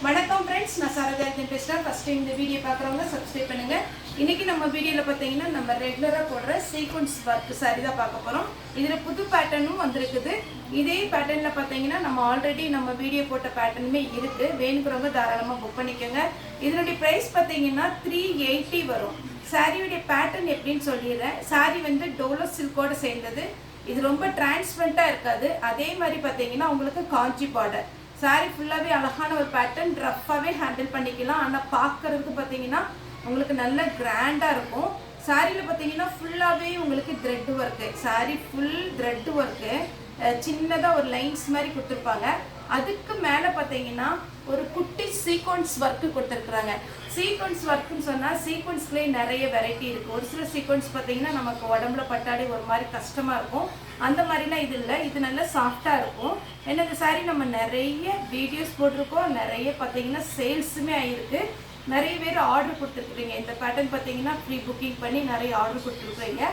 வணக்கம் फ्रेंड्स நான் சரதாஜன் பேசுறேன். ஃபர்ஸ்ட் இந்த வீடியோ பார்க்குறவங்க சப்ஸ்கிரைப் பண்ணுங்க. இன்னைக்கு நம்ம வீடியோல பாத்தீங்கன்னா நம்ம ரெகுலரா போடுற சீக்வென்ஸ் வர்க் saree தான் பார்க்க போறோம். இதுல புது பேட்டர்னும் வந்திருக்குது. இதே பேட்டர்ன்ல பாத்தீங்கன்னா நம்ம ஆல்ரெடி நம்ம வீடியோ போட்ட பேட்டர்னுமே இருக்கு. வேணும்ங்கறவங்க தாராளமா புக் பண்ணிக்கோங்க. இதனுடைய பிரைஸ் பாத்தீங்கன்னா 380 வரும். சாரியோட பேட்டர்ன் எப்படின்னு சொல்லிடுறேன். saree வந்து டோலோ சில்கோட சேர்ந்தது. இது ரொம்ப டிரான்ஸ்பரண்டா இருக்காது. அதே மாதிரி பாத்தீங்கன்னா உங்களுக்கு காஞ்சி பார்டர் சாரி ஃபுல்லாவே அழகான ஒரு பேட்டர்ன் ரஃப்பாவே ஹேண்டில் பண்ணிக்கலாம். ஆனால் பார்க்கறதுக்கு பார்த்தீங்கன்னா உங்களுக்கு நல்ல கிராண்டா இருக்கும். சாரியில் பார்த்தீங்கன்னா ஃபுல்லாகவே உங்களுக்கு thread work, sorry full thread work, சின்னதாக ஒரு லைன்ஸ் மாதிரி கொடுத்துருப்பாங்க. அதுக்கு மேலே பார்த்தீங்கன்னா ஒரு குட்டி சீக்வன்ஸ் ஒர்க்கு கொடுத்துருக்குறாங்க. சீக்வன்ஸ் ஒர்க்குன்னு சொன்னால் சீக்வன்ஸ்லேயே நிறைய வெரைட்டி இருக்குது. ஒரு சில சீக்வன்ஸ் பார்த்தீங்கன்னா நமக்கு உடம்புல பட்டாடி ஒரு மாதிரி கஷ்டமாக இருக்கும். அந்த மாதிரிலாம் இது இல்லை, இது நல்லா சாஃப்டாக இருக்கும். ஏன்னா இந்த சாரீ நம்ம நிறைய வீடியோஸ் போட்டிருக்கோம், நிறைய பார்த்தீங்கன்னா சேல்ஸுமே ஆகிருக்கு. நிறைய பேர் ஆர்டர் கொடுத்துருக்குறீங்க. இந்த பேட்டர்ன் பார்த்தீங்கன்னா ப்ரீ புக்கிங் பண்ணி நிறைய ஆர்டர் கொடுத்துருக்குறீங்க.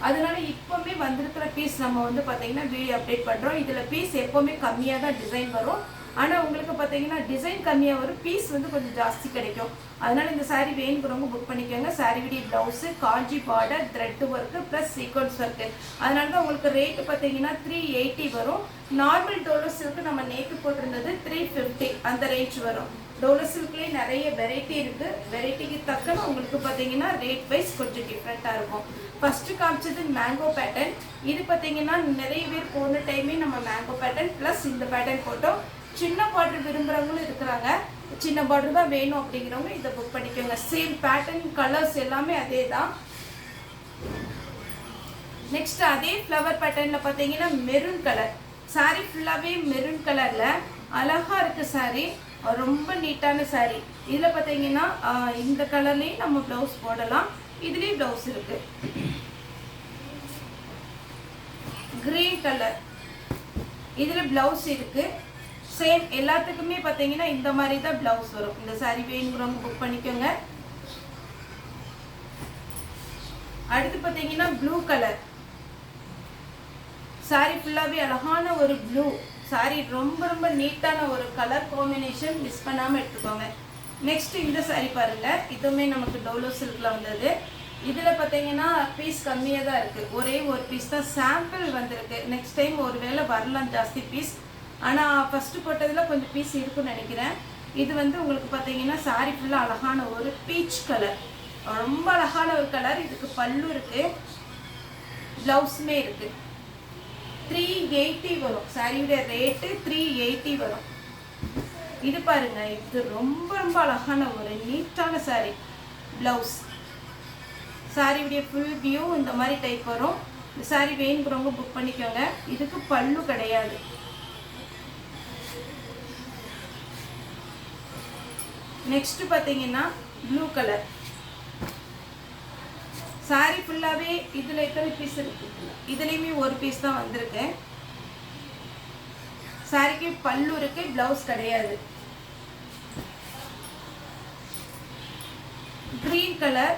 அதனால இப்போவுமே வந்திருக்கிற பீஸ் நம்ம வந்து பார்த்தீங்கன்னா வீடியோ அப்டேட் பண்ணுறோம். இதில் பீஸ் எப்போவுமே கம்மியாக தான் டிசைன் வரும். ஆனால் உங்களுக்கு பார்த்தீங்கன்னா டிசைன் கம்மியாக வரும், பீஸ் வந்து கொஞ்சம் ஜாஸ்தி கிடைக்கும். அதனால் இந்த சாரீ வேணுங்கிறவங்க புக் பண்ணிக்கோங்க. சாரியுடைய blouse Kanchi border thread work plus sequins work. அதனால தான் உங்களுக்கு ரேட்டு பார்த்தீங்கன்னா 380 வரும். நார்மல் டோலோ சில்க்கு நம்ம நேற்று போட்டிருந்தது 350 அந்த ரேஞ்ச் வரும். டோலோ சில்க்லேயே நிறைய வெரைட்டி இருக்குது. வெரைட்டிக்கு தக்கன உங்களுக்கு பார்த்தீங்கன்னா ரேட் வைஸ் கொஞ்சம் டிஃப்ரெண்ட்டாக இருக்கும். ஃபஸ்ட்டு காமிச்சது மேங்கோ பேட்டர்ன். இது பார்த்தீங்கன்னா நிறைய பேர் போன டைமே நம்ம மேங்கோ பேட்டர்ன் ப்ளஸ் இந்த பேட்டர்ன் போட்டோம். சின்ன பார்டர் விரும்புகிறவங்களும் இருக்கிறாங்க. சின்ன பார்டர் தான் வேணும் அப்படிங்கிறவங்க இதை புக் பண்ணிக்கோங்க. சேம் பேட்டர்ன் கலர்ஸ் எல்லாமே அதே தான். நெக்ஸ்ட் அதே ஃப்ளவர் பேட்டர்னில் பார்த்தீங்கன்னா மெரூன் கலர் சாரீ ஃபுல்லாகவே மெரூன் கலரில் அழகாக இருக்குது சாரீ. ரொம்ப நீட்டான சாரீ. இதில் பார்த்தீங்கன்னா இந்த கலர்லேயும் நம்ம ப்ளவுஸ் போடலாம். இதுலேயும் ப்ளவுஸ் இருக்கு. கிரீன் கலர் இதில் ப்ளவுஸ் இருக்கு. சேம் எல்லாத்துக்குமே பார்த்தீங்கன்னா இந்த மாதிரி தான் ப்ளவுஸ் வரும். இந்த சாரீ வேணுங்கிறவங்க புக் பண்ணிக்கோங்க. அடுத்து பார்த்தீங்கன்னா ப்ளூ கலர் சாரீ ஃபுல்லாகவே அழகான ஒரு ப்ளூ சாரீ. ரொம்ப ரொம்ப நீட்டான ஒரு கலர் காம்பினேஷன், மிஸ் பண்ணாமல் எடுத்துக்கோங்க. நெக்ஸ்ட் இந்த சாரீ பாருங்கள். இதுவுமே நமக்கு டோலோ சில்கில் வந்தது. இதில் பார்த்தீங்கன்னா பீஸ் கம்மியாக தான் இருக்குது. ஒரே ஒரு பீஸ் தான் சாம்பிள் வந்திருக்கு. நெக்ஸ்ட் டைம் ஒரு வேளை வரலாம் ஜாஸ்தி பீஸ். ஆனால் ஃபஸ்ட்டு போட்டதில் கொஞ்சம் பீஸ் இருக்குன்னு நினைக்கிறேன். இது வந்து உங்களுக்கு பார்த்தீங்கன்னா சாரீ ஃபுல்லாக அழகான ஒரு பீச் கலர், ரொம்ப அழகான ஒரு கலர். இதுக்கு பல்லு இருக்குது, ப்ளவுஸுமே இருக்குது. 380 வரும். சாரியோட ரேட்டு 380 வரும். இது பாருங்க, இது ரொம்ப ரொம்ப அழகான ஒரு நீட்டான சாரீ. ப்ளவுஸ் சாரியுடைய ஃபுல் வியூ இந்த மாதிரி டைப் வரும். இந்த சாரீ வேணுங்கிறவங்க புக் பண்ணிக்கோங்க. இதுக்கு பல்லு கிடையாது. நெக்ஸ்ட் பார்த்தீங்கன்னா ப்ளூ கலர் சாரீ ஃபுல்லாகவே இதில் எத்தனை பீஸ் இருக்கு? இதுலேயுமே ஒரு பீஸ் தான் வந்திருக்கு. சாரிக்கு பல்லு இருக்கு, ப்ளவுஸ் கிடையாது. கிரீன் கலர்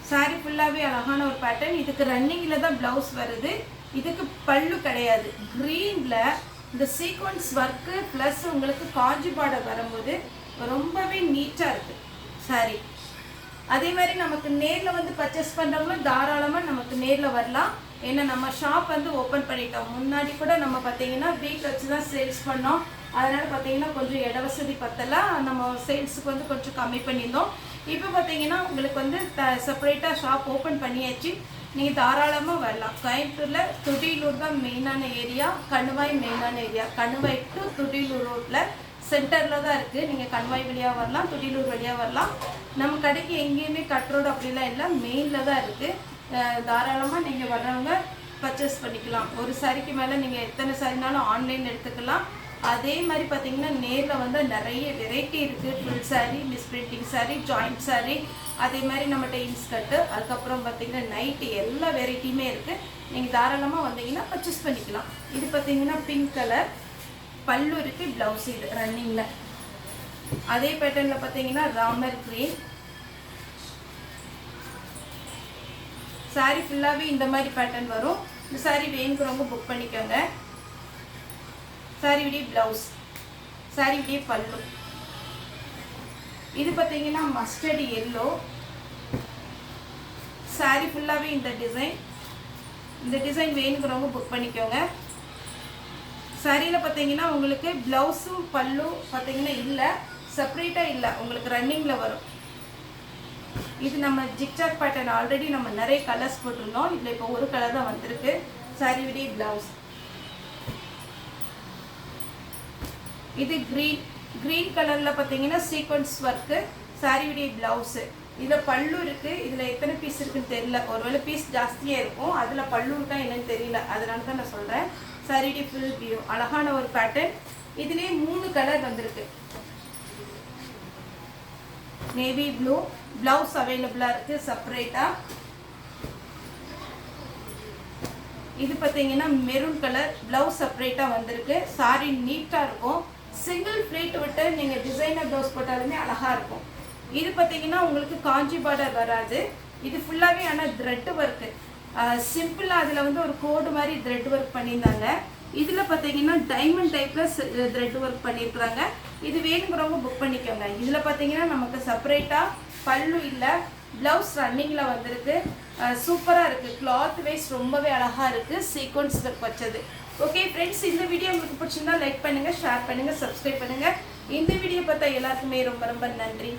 சாரீ ஃபுல்லாகவே அழகான ஒரு பேட்டர்ன். இதுக்கு ரன்னிங்கில் தான் ப்ளவுஸ் வருது. இதுக்கு பல்லு கிடையாது. க்ரீனில் இந்த சீக்வன்ஸ் ஒர்க்கு ப்ளஸ் உங்களுக்கு காஞ்சி பார்டர் வரும்போது ரொம்பவே நீட்டாக இருக்குது சாரீ. அதே மாதிரி நமக்கு நேரில் வந்து பர்ச்சேஸ் பண்ணுறவங்களும் தாராளமாக நமக்கு நேரில் வரலாம். ஏன்னா நம்ம ஷாப் வந்து ஓப்பன் பண்ணிட்டோம். முன்னாடி கூட நம்ம பார்த்தீங்கன்னா வீட்டில் வச்சு தான் சேல்ஸ் பண்ணோம். அதனால் பார்த்தீங்கன்னா கொஞ்சம் இட வசதி பத்தலாம், நம்ம சேல்ஸுக்கு வந்து கொஞ்சம் கம்மி பண்ணியிருந்தோம். இப்போ பார்த்தீங்கன்னா உங்களுக்கு வந்து செப்பரேட்டாக ஷாப் ஓப்பன் பண்ணியாச்சு. நீங்கள் தாராளமாக வரலாம். கோயம்புத்தூரில் துடியலூர் தான் மெயினான ஏரியா, கணுவாய் மெயினான ஏரியா. கணுவாய் டு துடியலூர் ரோட்டில் சென்டரில் தான் இருக்குது. நீங்கள் கண்வாய் வழியாக வரலாம், துடியலூர் வழியாக வரலாம். நம்ம கடைக்கு எங்கேயுமே கட் ரோடு அப்படிலாம் இல்லை, மெயினில் தான் இருக்குது. தாராளமாக நீங்கள் வர்றவங்க பர்ச்சேஸ் பண்ணிக்கலாம். ஒரு சாரிக்கு மேலே நீங்கள் எத்தனை சாரினாலும் ஆன்லைன் எடுத்துக்கலாம். அதே மாதிரி பார்த்தீங்கன்னா நேரில் வந்து நிறைய வெரைட்டி இருக்குது. Full sari, miss printing sari, joint sari, அதே மாதிரி நம்மகிட்ட இன்ஸ்கர்ட்டு, அதுக்கப்புறம் பார்த்தீங்கன்னா நைட்டு எல்லா வெரைட்டியுமே இருக்குது. நீங்கள் தாராளமாக வந்தீங்கன்னா பர்ச்சேஸ் பண்ணிக்கலாம். இது பார்த்தீங்கன்னா பிங்க் கலர் பல்லு இருக்குது, ப்ளவுஸ் இது ரன்னிங்கில். அதே பேட்டர்னில் பார்த்தீங்கன்னா ராமர் கிரீன் சாரீ ஃபுல்லாகவே இந்த மாதிரி பேட்டர்ன் வரும். இந்த சாரீ வேணுங்கிறவங்க புக் பண்ணிக்கோங்க. சாரியுடைய ப்ளவுஸ் சாரியுடைய பல்லு. இது பார்த்தீங்கன்னா மஸ்டர்ட் எல்லோ. சாரி ஃபுல்லாகவே இந்த டிசைன் வேணுங்கிறவங்க புக் பண்ணிக்கோங்க. சாரியில் பார்த்தீங்கன்னா உங்களுக்கு ப்ளவுஸும் பல்லு பார்த்தீங்கன்னா இல்லை, செப்பரேட்டாக இல்லை, உங்களுக்கு ரன்னிங்கில் வரும். இது நம்ம ஜிக்ஜாக் பேட்டர்ன் ஆல்ரெடி நம்ம நிறைய கலர்ஸ் போட்டிருந்தோம். இதில் இப்போ ஒரு கலர் தான் வந்திருக்கு. சாரியுடைய ப்ளவுஸ் இது க்ரீன் கலரில் பார்த்தீங்கன்னா சீக்வன்ஸ் ஒர்க்கு. சாரியுடைய ப்ளவுஸு இதில் பல்லு இருக்குது. இதில் எத்தனை பீஸ் இருக்குன்னு தெரியல, ஒருவேளை பீஸ் ஜாஸ்தியாக இருக்கும், அதில் பல்லு இருக்கா என்னன்னு தெரியல, அதனால தான் நான் சொல்கிறேன். சாரியுடைய ஃபுல் வியூ அழகான ஒரு பேட்டர்ன். இதுலேயே 3 கலர் வந்திருக்கு. நேவி ப்ளூ ப்ளவுஸ் அவைலபிளாக இருக்குது செப்பரேட்டாக. இது பார்த்தீங்கன்னா மெரூன் கலர் ப்ளவுஸ் செப்பரேட்டாக வந்திருக்கு. சாரி நீட்டாக இருக்கும். சிங்கிள் ஃப்ளீட் விட்டு நீங்கள் டிசைனர் ப்ளவுஸ் போட்டாலுமே அழகாக இருக்கும். இது பார்த்தீங்கன்னா உங்களுக்கு காஞ்சி பார்டர் வராது. இது ஃபுல்லாகவே ஆனால் த்ரெட் ஒர்க்கு சிம்பிளாக. அதில் வந்து ஒரு கோடு மாதிரி த்ரெட் ஒர்க் பண்ணியிருந்தாங்க. இதில் பார்த்தீங்கன்னா டைமண்ட் டைப்பில் த்ரெட் ஒர்க் பண்ணியிருக்கிறாங்க. இது வேணுங்கிறவங்க புக் பண்ணிக்கோங்க. இதில் பார்த்தீங்கன்னா நமக்கு செப்பரேட்டாக பல்லு இல்லை, ப்ளவுஸ் ரன்னிங்கில் வந்திருக்கு. சூப்பராக இருக்குது. கிளாத் வைஸ் ரொம்பவே அழகாக இருக்குது. சீக்வன்ஸ் ஒர்க் வச்சது. ஓகே ஃப்ரெண்ட்ஸ், இந்த வீடியோ உங்களுக்கு பிடிச்சிருந்தா லைக் பண்ணுங்கள், ஷேர் பண்ணுங்கள், சப்ஸ்கிரைப் பண்ணுங்கள். இந்த வீடியோ பார்த்தா எல்லாருக்குமே ரொம்ப ரொம்ப நன்றி.